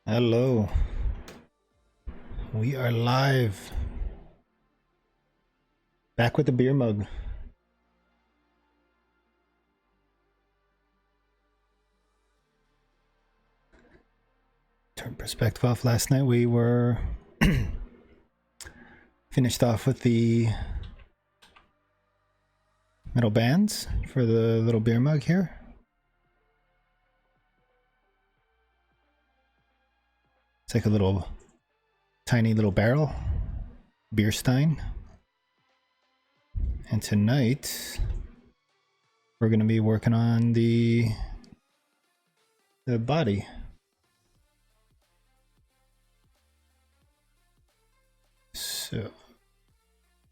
Hello, we are live. Back with the beer mug. Turn perspective off. Last night we were finished off with the metal bands for the little beer mug here. It's like a little tiny little barrel, beer Stein. And tonight we're going to be working on the body. So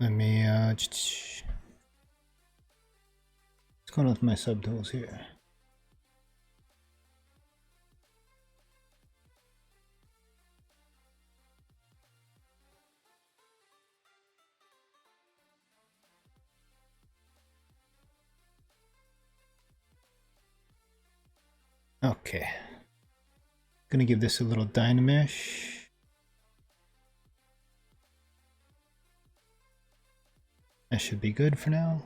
let me what's going on with my subtools here? Okay, gonna give this a little Dynamesh. That should be good for now.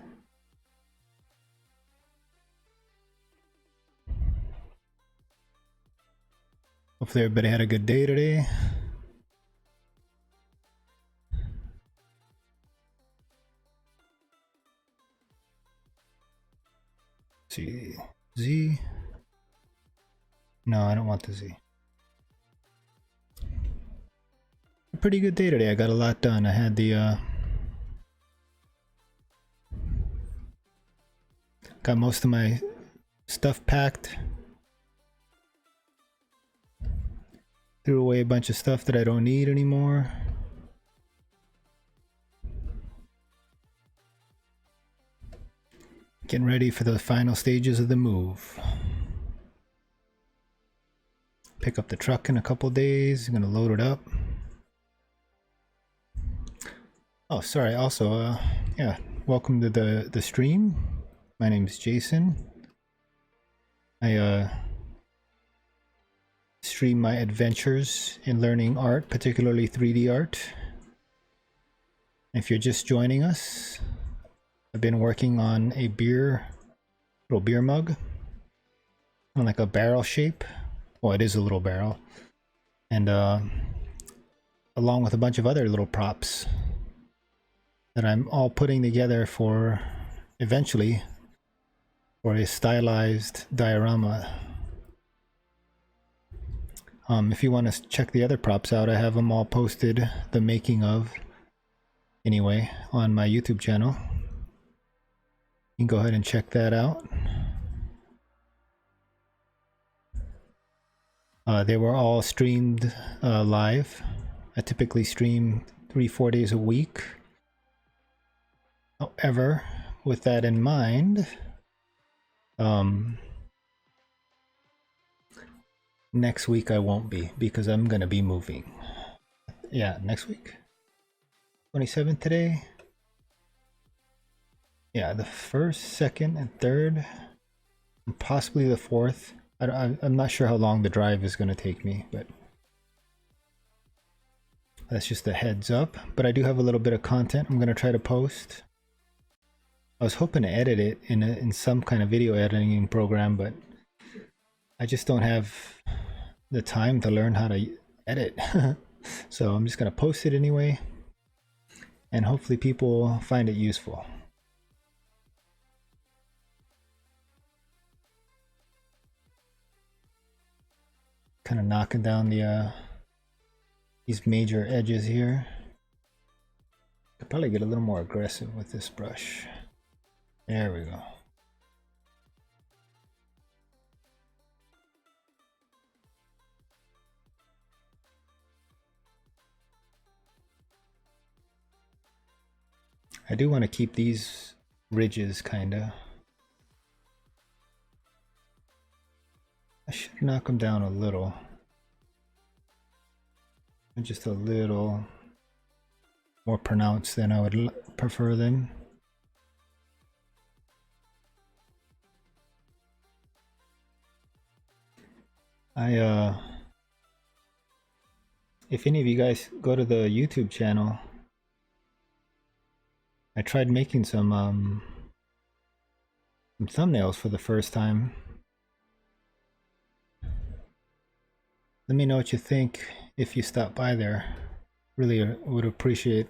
Hopefully everybody had a good day today. Let's see, Z. No, I don't want the Z. A pretty good day today. I got a lot done. I had the got most of my stuff packed. Threw away a bunch of stuff that I don't need anymore. Getting ready for the final stages of the move. Pick up the truck in a couple days. I'm gonna load it up. Oh, sorry. Also, yeah, welcome to the stream. My name is Jason. I stream my adventures in learning art, particularly 3D art. If you're just joining us, I've been working on a little beer mug, on like a barrel shape. Well, it is a little barrel, and along with a bunch of other little props that I'm all putting together for eventually for a stylized diorama. If you want to check the other props out, I have them all posted, the making of, anyway, on my YouTube channel. You can go ahead and check that out. They were all streamed live. I typically stream 3-4 days a week. However, with that in mind, next week I won't be, because I'm gonna be moving. Yeah, next week, 27th today. Yeah, the 1st, 2nd, and 3rd, and possibly the 4th. I'm not sure how long the drive is going to take me, but that's just a heads up. But I do have a little bit of content I'm going to try to post. I was hoping to edit it in some kind of video editing program, but I just don't have the time to learn how to edit. So I'm just going to post it anyway, and hopefully people find it useful. Kind of knocking down these major edges here. Could probably get a little more aggressive with this brush. There we go. I do want to keep these ridges kinda. I should knock them down a little. Just a little more pronounced than I would prefer them. I if any of you guys go to the YouTube channel, I tried making some thumbnails for the first time. Let me know what you think if you stop by there. Really would appreciate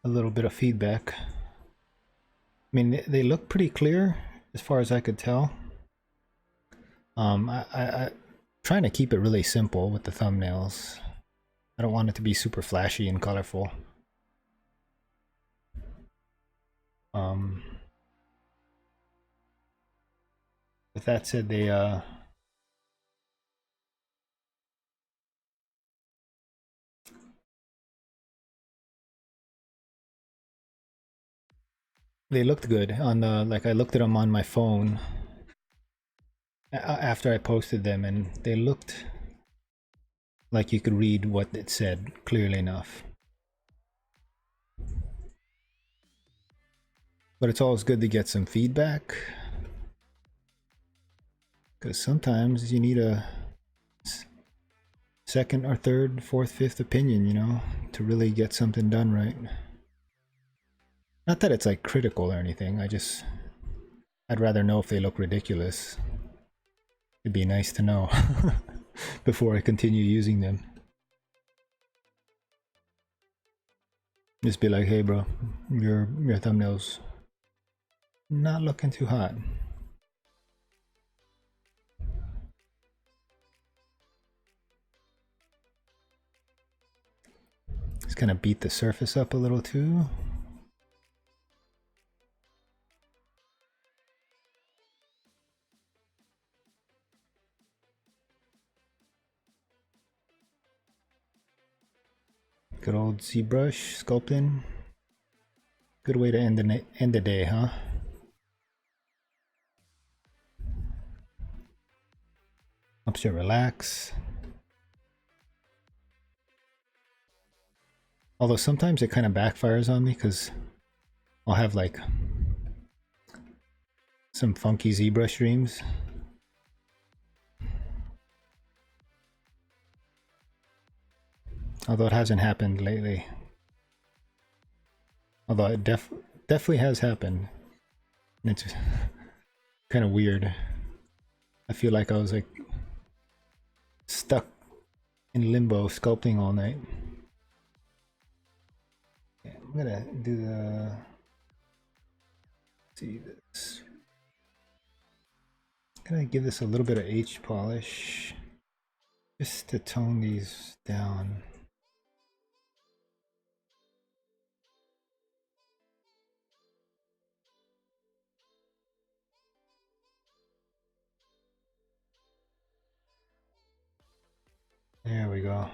a little bit of feedback. I mean, they look pretty clear as far as I could tell. I trying to keep it really simple with the thumbnails. I don't want it to be super flashy and colorful. With that said, they looked good on the, like I looked at them on my phone after I posted them, and they looked like you could read what it said clearly enough. But it's always good to get some feedback, because sometimes you need a second or third, fourth, fifth opinion, you know, to really get something done right. Not that it's like critical or anything, I'd rather know if they look ridiculous. It'd be nice to know before I continue using them. Just be like, hey bro, your thumbnail's not looking too hot. Just kind of beat the surface up a little too. Good old Zbrush sculpting. Good way to end the day, huh? Helps you relax. Although sometimes it kind of backfires on me because I'll have like some funky ZBrush dreams. Although it hasn't happened lately. Although it definitely has happened. And it's kind of weird. I feel like I was like stuck in limbo sculpting all night. Okay, I'm gonna do the, see this. I'm gonna give this a little bit of H polish just to tone these down. There we go.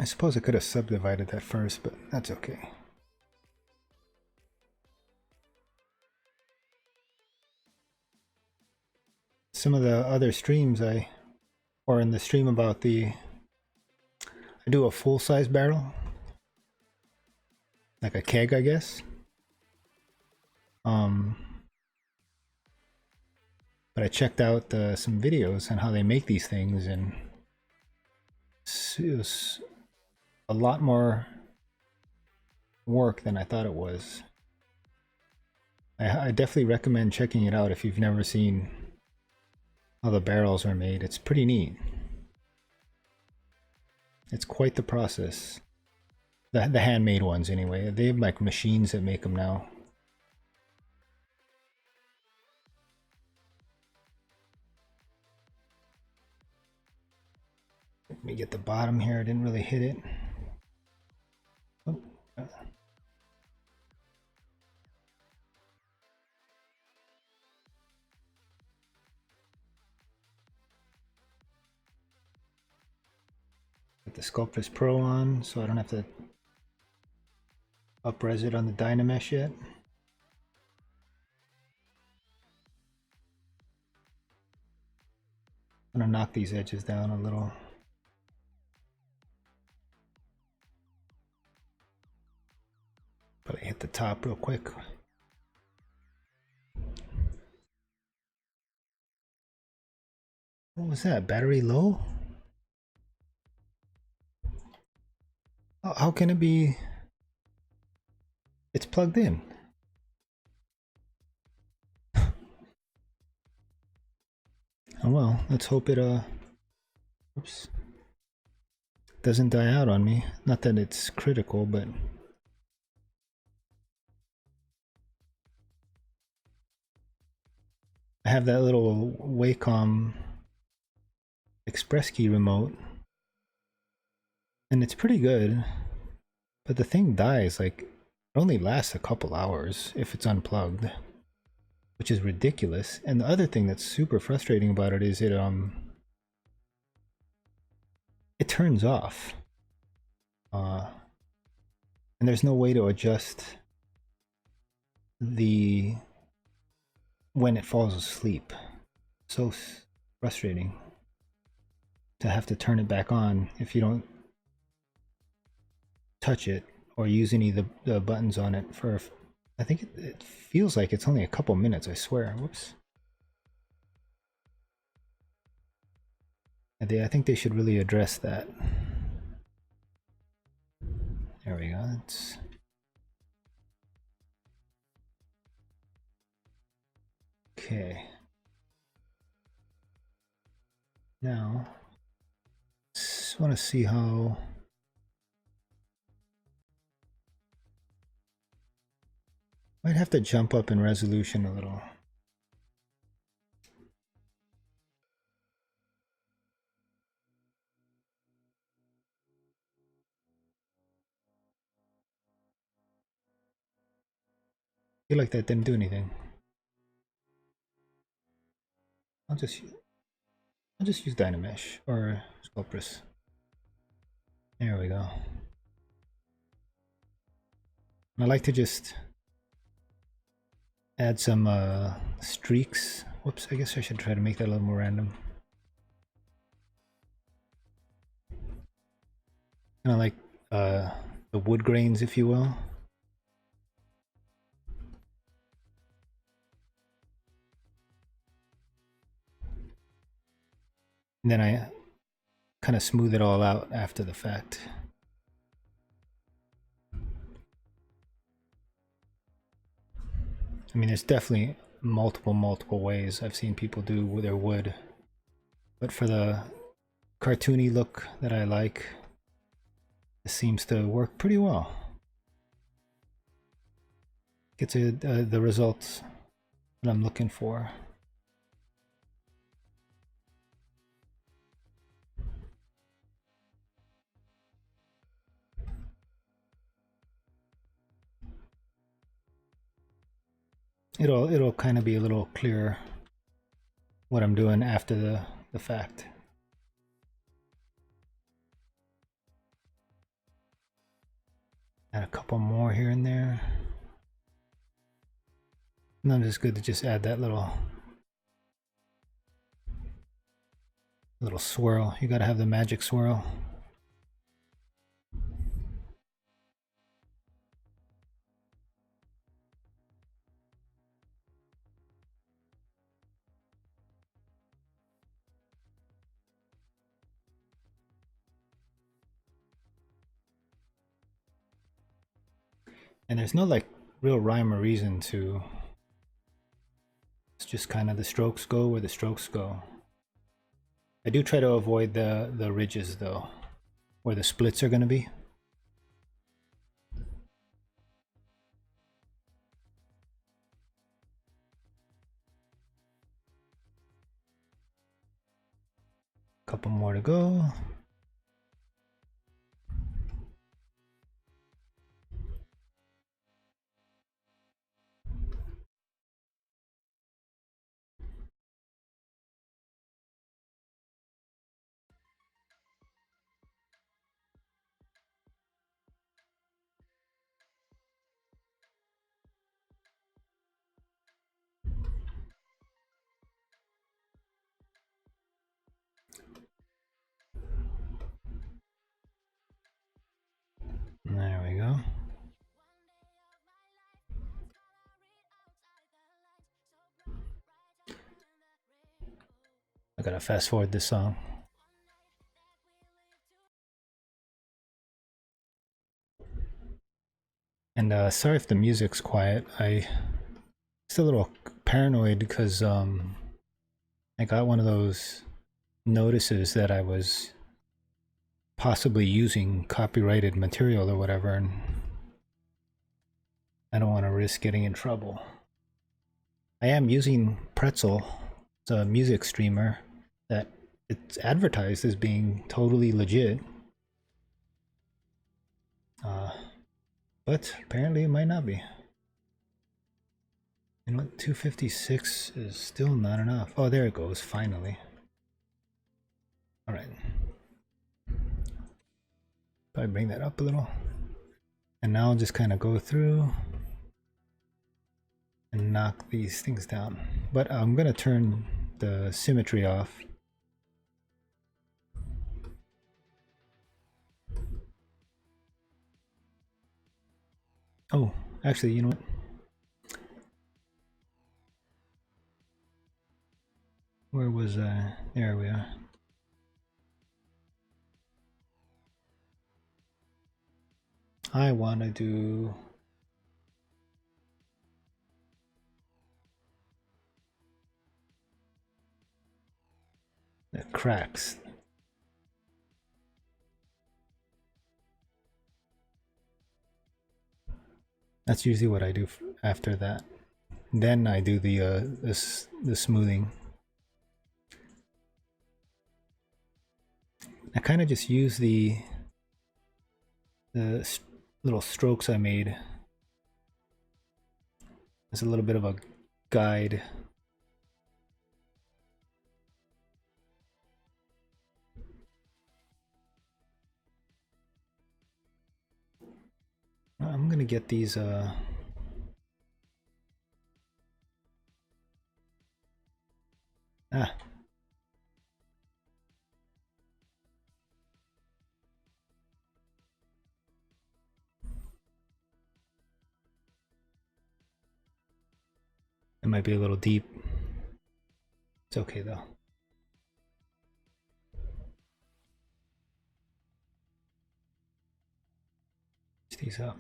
I suppose I could have subdivided that first, but that's okay. Some of the other streams or in the stream about I do a full-size barrel, like a keg, I guess. But I checked out some videos on how they make these things, and it was a lot more work than I thought it was. I definitely recommend checking it out if you've never seen how the barrels are made. It's pretty neat. It's quite the process. The handmade ones anyway. They have like machines that make them now. Let me get the bottom here. I didn't really hit it. Oh. Put the Sculptress Pro on so I don't have to up-res it on the Dynamesh yet. I'm gonna knock these edges down a little. But I hit the top real quick. What was that? Battery low? How can it be? It's plugged in. Oh well, let's hope it oops, doesn't die out on me. Not that it's critical, but I have that little Wacom express key remote, and it's pretty good, but the thing dies like it only lasts a couple hours if it's unplugged, which is ridiculous. And the other thing that's super frustrating about it is it turns off, and there's no way to adjust the when it falls asleep. So frustrating to have to turn it back on if you don't touch it or use any of the buttons on it for, I think it feels like it's only a couple minutes, I swear. Whoops. I think they should really address that. There we go. It's okay. Now, just want to see how might have to jump up in resolution a little. I feel like that didn't do anything. I'll just use Dynamesh or Sculptress. There we go. And I like to just add some streaks. Whoops, I guess I should try to make that a little more random. Kind of like the wood grains, if you will. And then I kind of smooth it all out after the fact. I mean, there's definitely multiple ways I've seen people do with their wood. But for the cartoony look that I like, this seems to work pretty well. Gets the results that I'm looking for. It'll kind of be a little clearer what I'm doing after the fact. Add a couple more here and there. Sometimes it's good to just add that little swirl. You gotta have the magic swirl. And there's no like real rhyme or reason to, it's just kind of the strokes go where the strokes go. I do try to avoid the ridges though, where the splits are going to be. Couple more to go. gotta fast forward this song. And sorry if the music's quiet. I just a little paranoid because I got one of those notices that I was possibly using copyrighted material or whatever, and I don't want to risk getting in trouble. I am using Pretzel. It's a music streamer that it's advertised as being totally legit. But apparently it might not be. You know what? 256 is still not enough. Oh, there it goes, finally. Alright. Probably bring that up a little. And now I'll just kind of go through and knock these things down. But I'm going to turn the symmetry off. Oh, actually, you know what? Where was I? There we are. I want to do the cracks. That's usually what I do after that. Then I do the smoothing. I kind of just use the little strokes I made as a little bit of a guide. I'm gonna get these it might be a little deep. It's okay though. Pitch these up.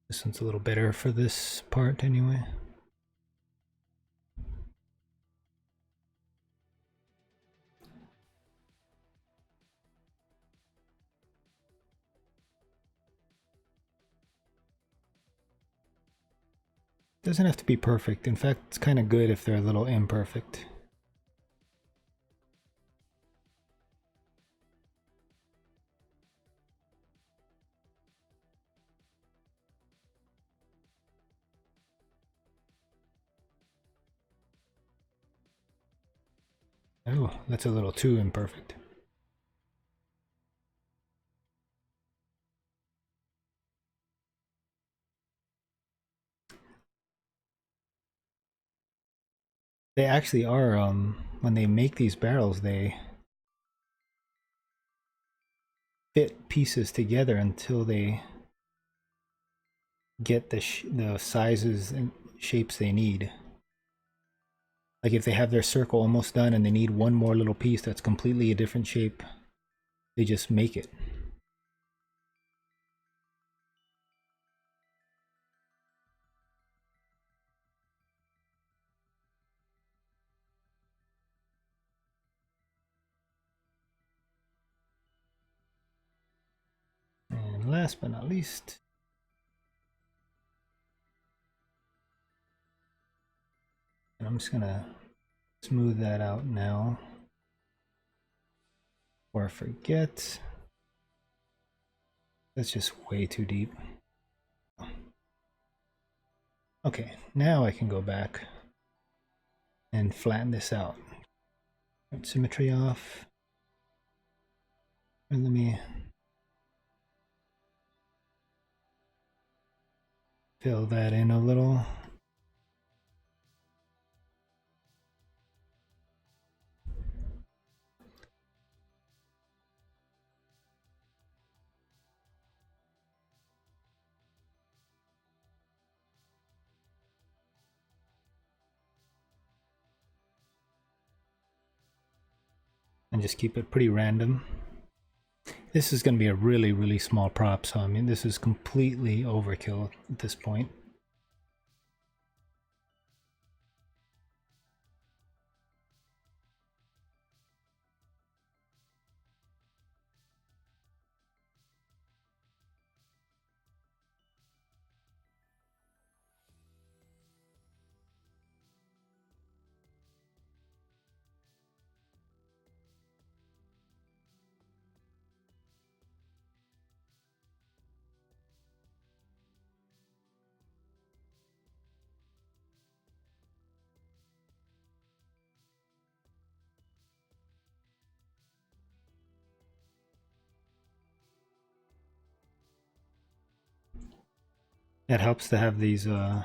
This one's a little better for this part anyway. Doesn't have to be perfect. In fact, it's kind of good if they're a little imperfect. Oh, that's a little too imperfect. They actually are, when they make these barrels, they fit pieces together until they get the sizes and shapes they need. Like if they have their circle almost done and they need one more little piece that's completely a different shape, they just make it. And last but not least, and I'm just gonna smooth that out now before I forget. That's just way too deep. Okay, now I can go back and flatten this out. Symmetry off. And let me fill that in a little. and just keep it pretty random. This is going to be a really, really small prop, so I mean, this is completely overkill at this point. It helps to have these little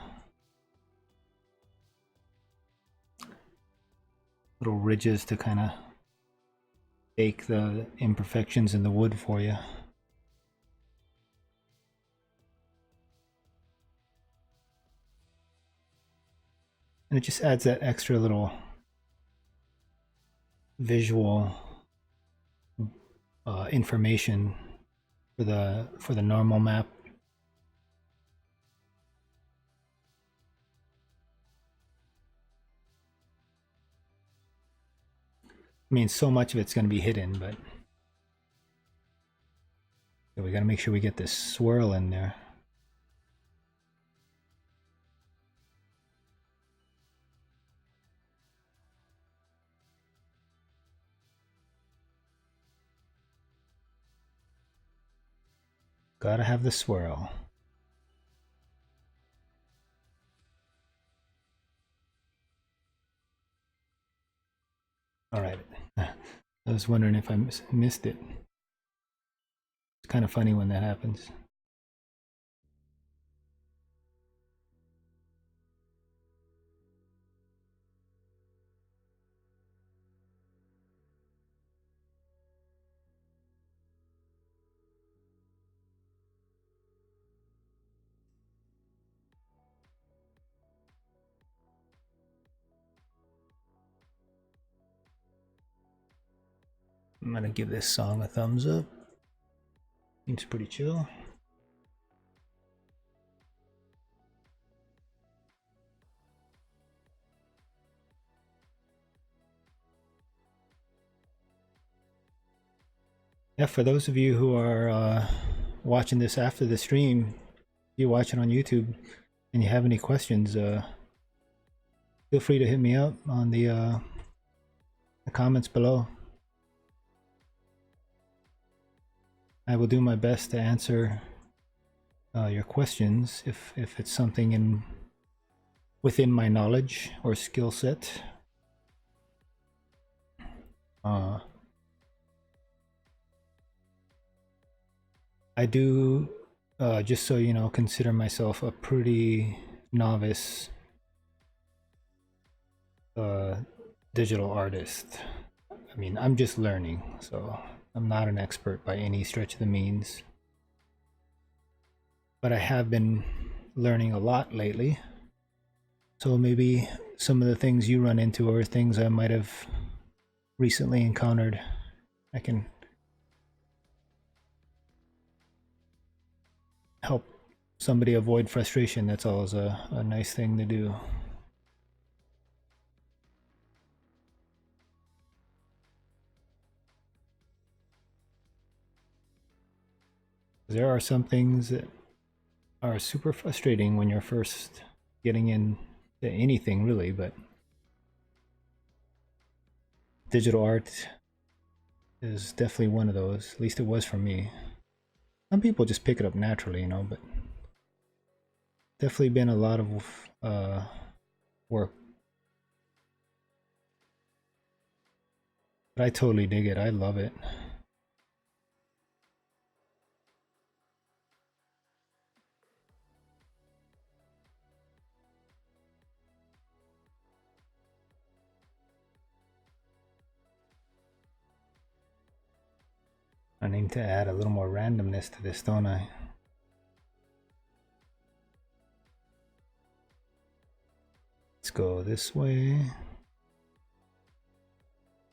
ridges to kind of bake the imperfections in the wood for you. And it just adds that extra little visual information for the normal map. I mean, so much of it's going to be hidden, but we got to make sure we get this swirl in there. Gotta have the swirl. All right. I was wondering if I missed it. It's kind of funny when that happens. I'm gonna give this song a thumbs up. Seems pretty chill. Yeah, for those of you who are watching this after the stream, you watch it on YouTube, and you have any questions, feel free to hit me up on the comments below. I will do my best to answer your questions if it's something within my knowledge or skill set. I do, just so you know, consider myself a pretty novice digital artist. I mean, I'm just learning, so I'm not an expert by any stretch of the means. But I have been learning a lot lately. So maybe some of the things you run into are things I might have recently encountered. I can help somebody avoid frustration. That's always a nice thing to do. There are some things that are super frustrating when you're first getting into anything, really, but digital art is definitely one of those. At least it was for me. Some people just pick it up naturally, you know, but definitely been a lot of work. But I totally dig it. I love it. I need to add a little more randomness to this, don't I? Let's go this way.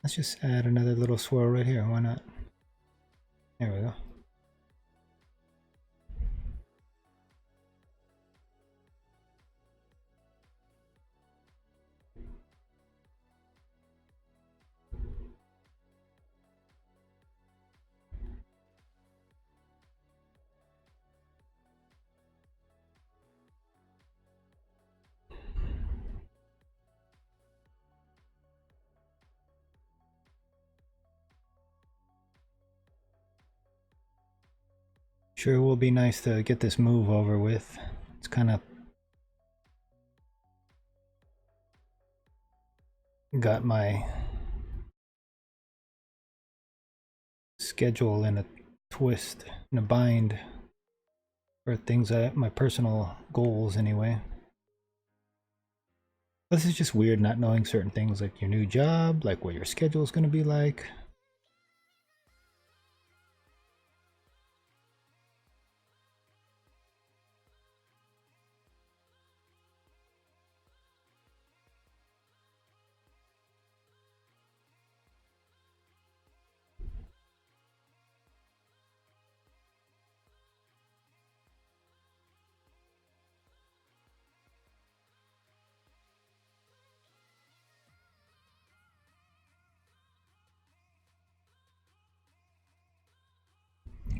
Let's just add another little swirl right here. Why not? There we go. Sure will be nice to get this move over with. It's kind of got my schedule in a twist, in a bind for things my personal goals anyway. This is just weird not knowing certain things like your new job, like what your schedule is going to be like.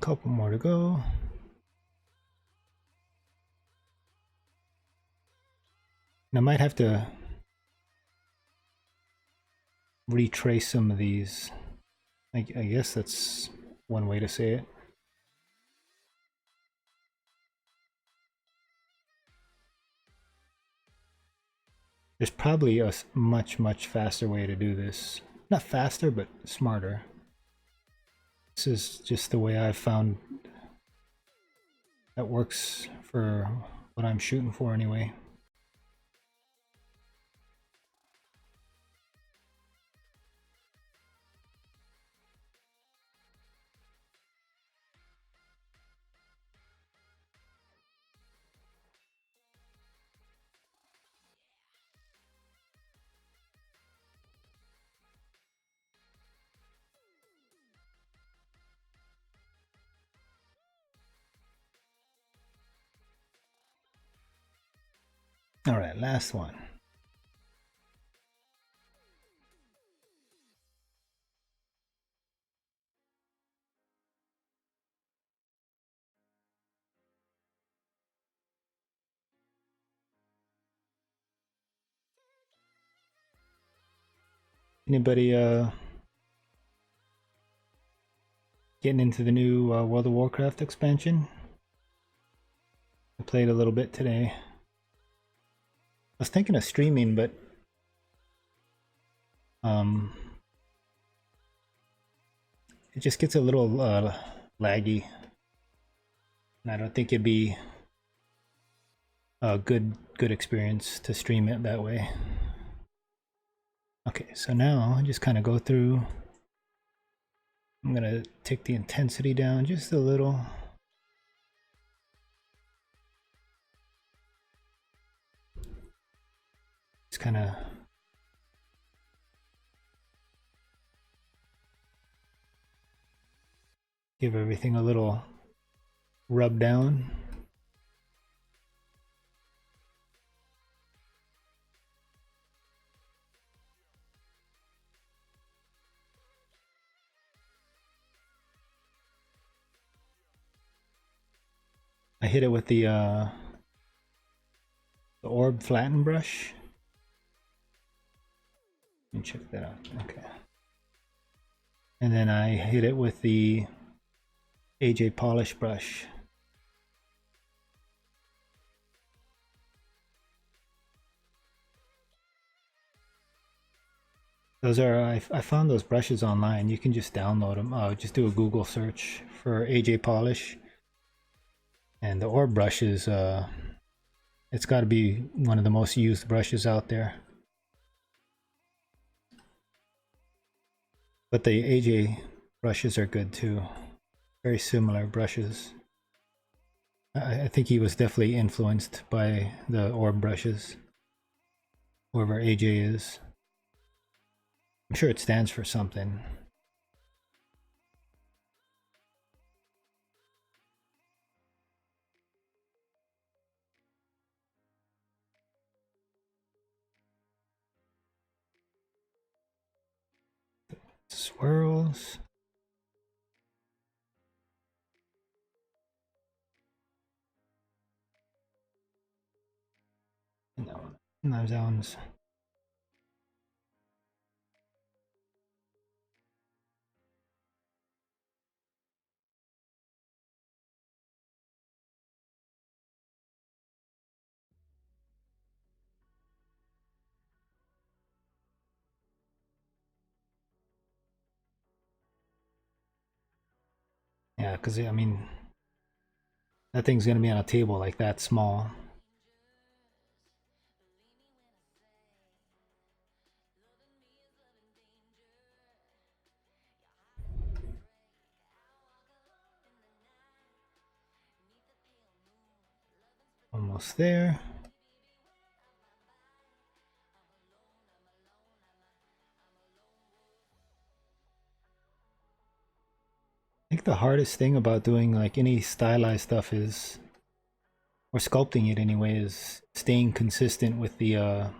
Couple more to go. And I might have to retrace some of these. I guess that's one way to say it. There's probably a much faster way to do this. Not faster, but smarter. This is just the way I've found that works for what I'm shooting for anyway. All right, last one. Anybody getting into the new World of Warcraft expansion? I played a little bit today. I was thinking of streaming, but it just gets a little laggy, and I don't think it'd be a good experience to stream it that way. Okay, so now I just kind of go through. I'm gonna take the intensity down just a little. Just kind of give everything a little rub down. I hit it with the orb flatten brush. Let me check that out. Okay. And then I hit it with the AJ polish brush. Those are, I found those brushes online. You can just download them. Just do a Google search for AJ polish. And the orb brush is, it's got to be one of the most used brushes out there. But the AJ brushes are good too. Very similar brushes. I think he was definitely influenced by the orb brushes, whoever AJ is. I'm sure it stands for something. Swirls. No, no zones. Yeah, because I mean, that thing's gonna be on a table like that small. Almost there. I think the hardest thing about doing like any stylized stuff is, or sculpting it anyway, is staying consistent with the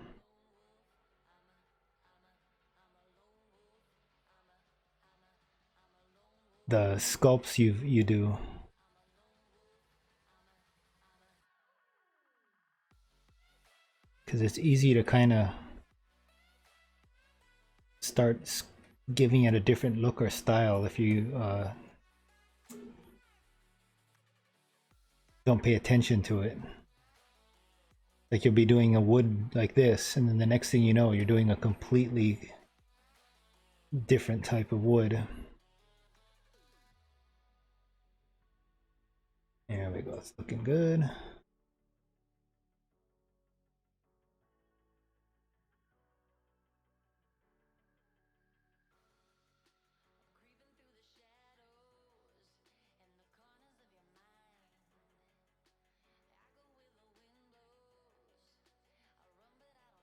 sculpts you do. Because it's easy to kind of start giving it a different look or style if you don't pay attention to it. Like you'll be doing a wood like this, and then the next thing you know, you're doing a completely different type of wood. There we go, it's looking good.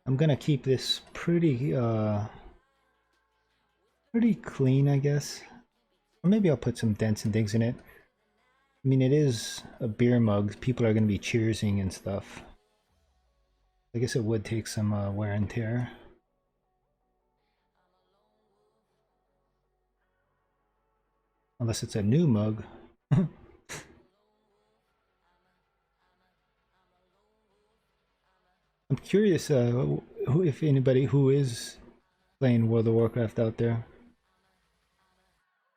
I'm gonna keep this pretty clean, I guess. Or maybe I'll put some dents and things in it. I mean, it is a beer mug. People are gonna be cheersing and stuff. I guess it would take some wear and tear. Unless it's a new mug. I'm curious if anybody who is playing World of Warcraft out there,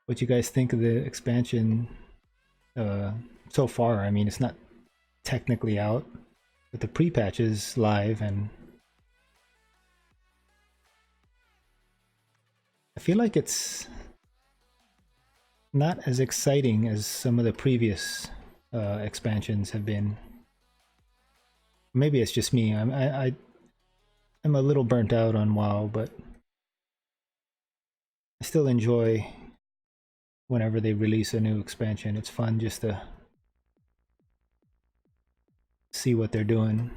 what you guys think of the expansion so far. I mean, it's not technically out, but the pre-patch is live, and I feel like it's not as exciting as some of the previous expansions have been. Maybe it's just me. I'm a little burnt out on WoW, but I still enjoy whenever they release a new expansion. It's fun just to see what they're doing.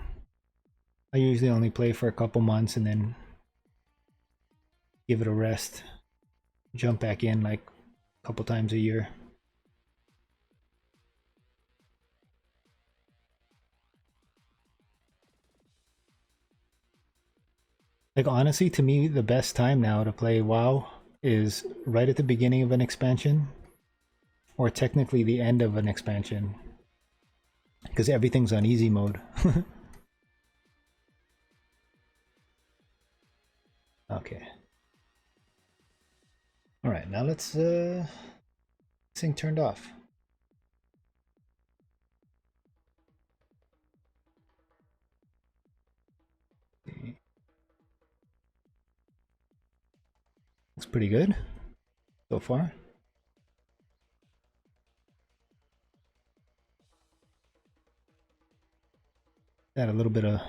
I usually only play for a couple months and then give it a rest. Jump back in like a couple times a year. Like honestly, to me, the best time now to play WoW is right at the beginning of an expansion, or technically the end of an expansion, because everything's on easy mode. Okay. All right, now let's this thing turned off. Looks pretty good so far. Add a little bit of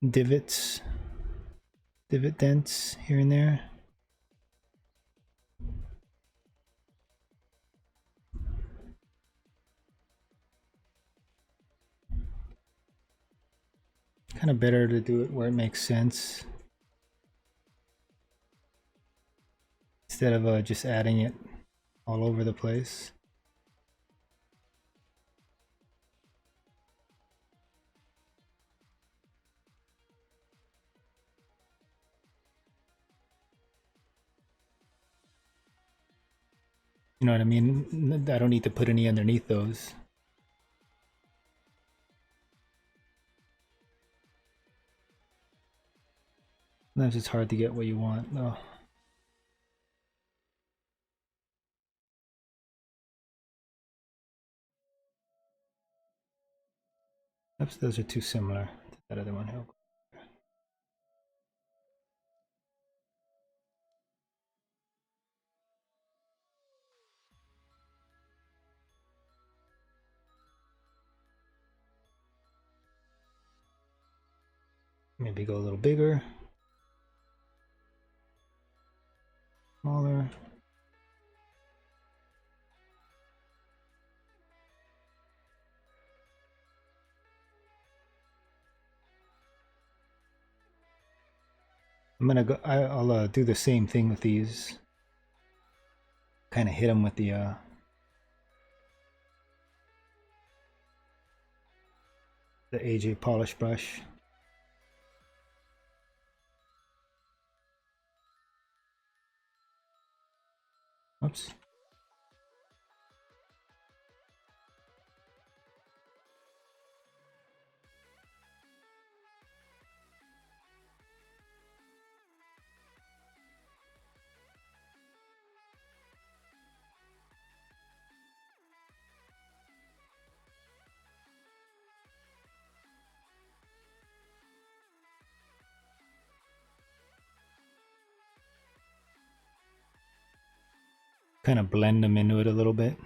divots, divot dents here and there. Kind of better to do it where it makes sense. instead of just adding it all over the place. You know what I mean? I don't need to put any underneath those. Sometimes it's hard to get what you want though. Oops, those are too similar to that other one. Maybe go a little bigger, smaller. I'm gonna go. I'll do the same thing with these. Kind of hit them with the AJ polish brush. Oops. Kind of blend them into it a little bit.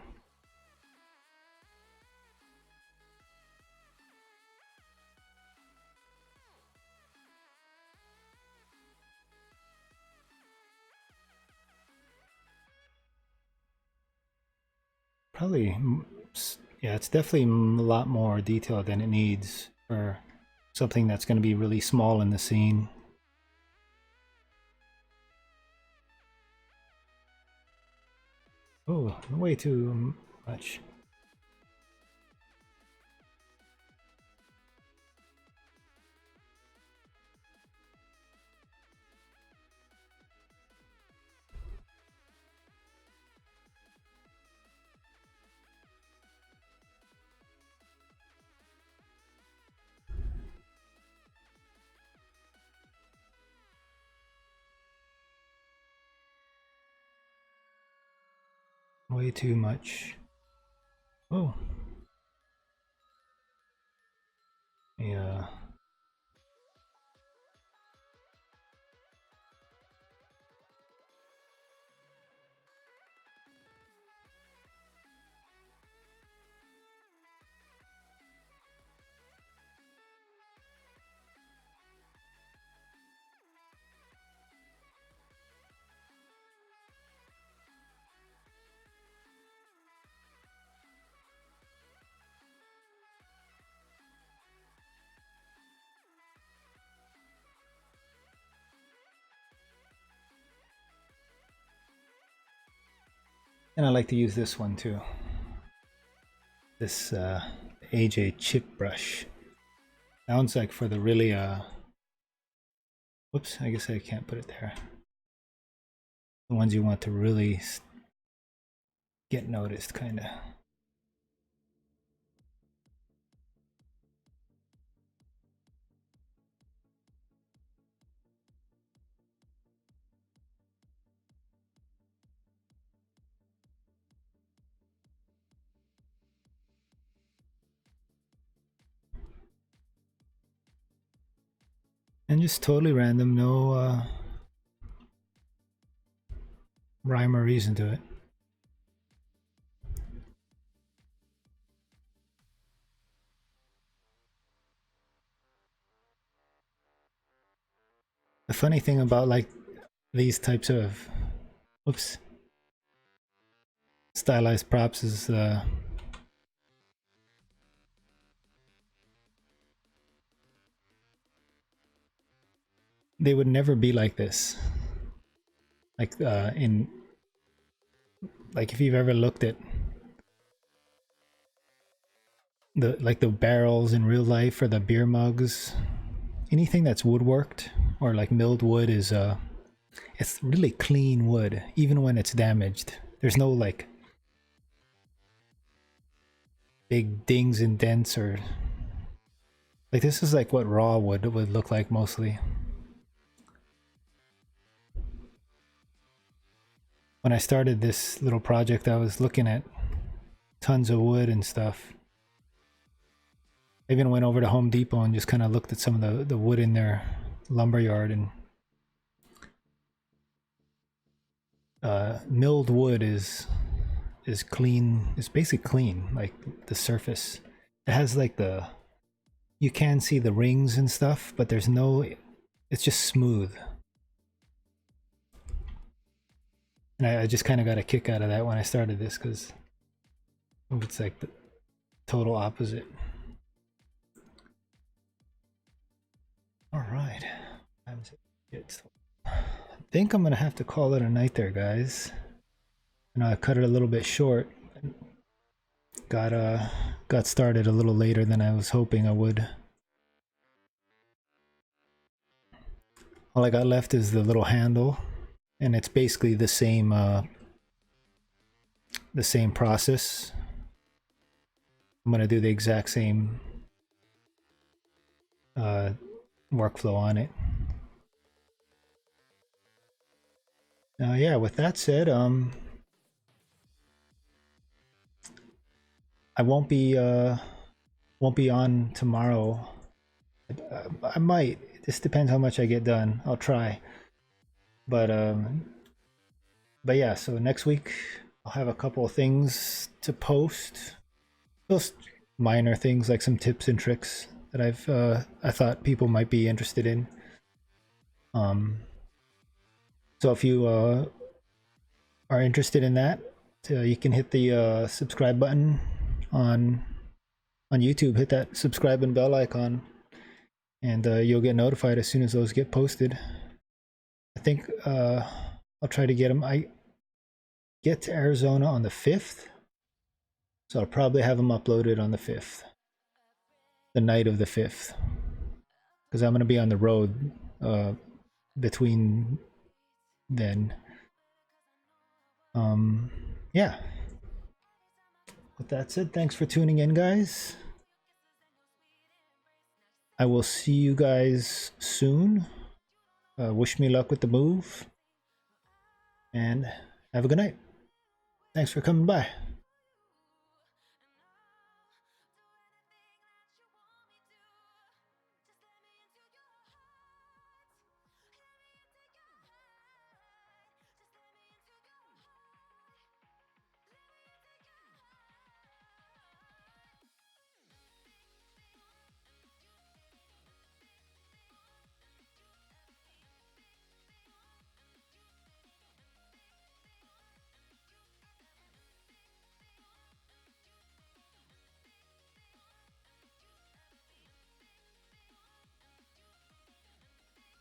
Probably, yeah, it's definitely a lot more detail than it needs for something that's going to be really small in the scene. Oh, way too much. Way too much. Oh. Yeah. And I like to use this one too. This AJ chip brush. That one's like for the really whoops, I guess I can't put it there. The ones you want to really get noticed, kind of. And just totally random, no rhyme or reason to it. The funny thing about like these types of whoops stylized props is they would never be like this. Like in like if you've ever looked at the barrels in real life or the beer mugs, anything that's woodworked or like milled wood is it's really clean wood, even when it's damaged. There's no like big dings and dents, or like this is like what raw wood would look like mostly. When I started this little project, I was looking at tons of wood and stuff. I even went over to Home Depot and just kind of looked at some of the wood in their lumberyard, and milled wood is clean. It's basically clean, like the surface. It has like you can see the rings and stuff, but there's no, it's just smooth. And I just kind of got a kick out of that when I started this, because it's like the total opposite. All right, I think I'm gonna have to call it a night there, guys. You know, I cut it a little bit short. Got started a little later than I was hoping I would. All I got left is the little handle, and it's basically the same process. I'm gonna do the exact same workflow on it. Yeah, with that said, I won't be on tomorrow. I might. This depends how much I get done. I'll try. But yeah, so next week I'll have a couple of things to post. Just minor things like some tips and tricks that I thought people might be interested in. So if you are interested in that, you can hit the subscribe button on YouTube. Hit that subscribe and bell icon, and you'll get notified as soon as those get posted. I think I'll try to get them. I get to Arizona on the 5th, so I'll probably have them uploaded on the 5th, the night of the 5th, because I'm going to be on the road between then. Yeah. With that said, thanks for tuning in, guys. I will see you guys soon. Wish me luck with the move, and have a good night. Thanks for coming by.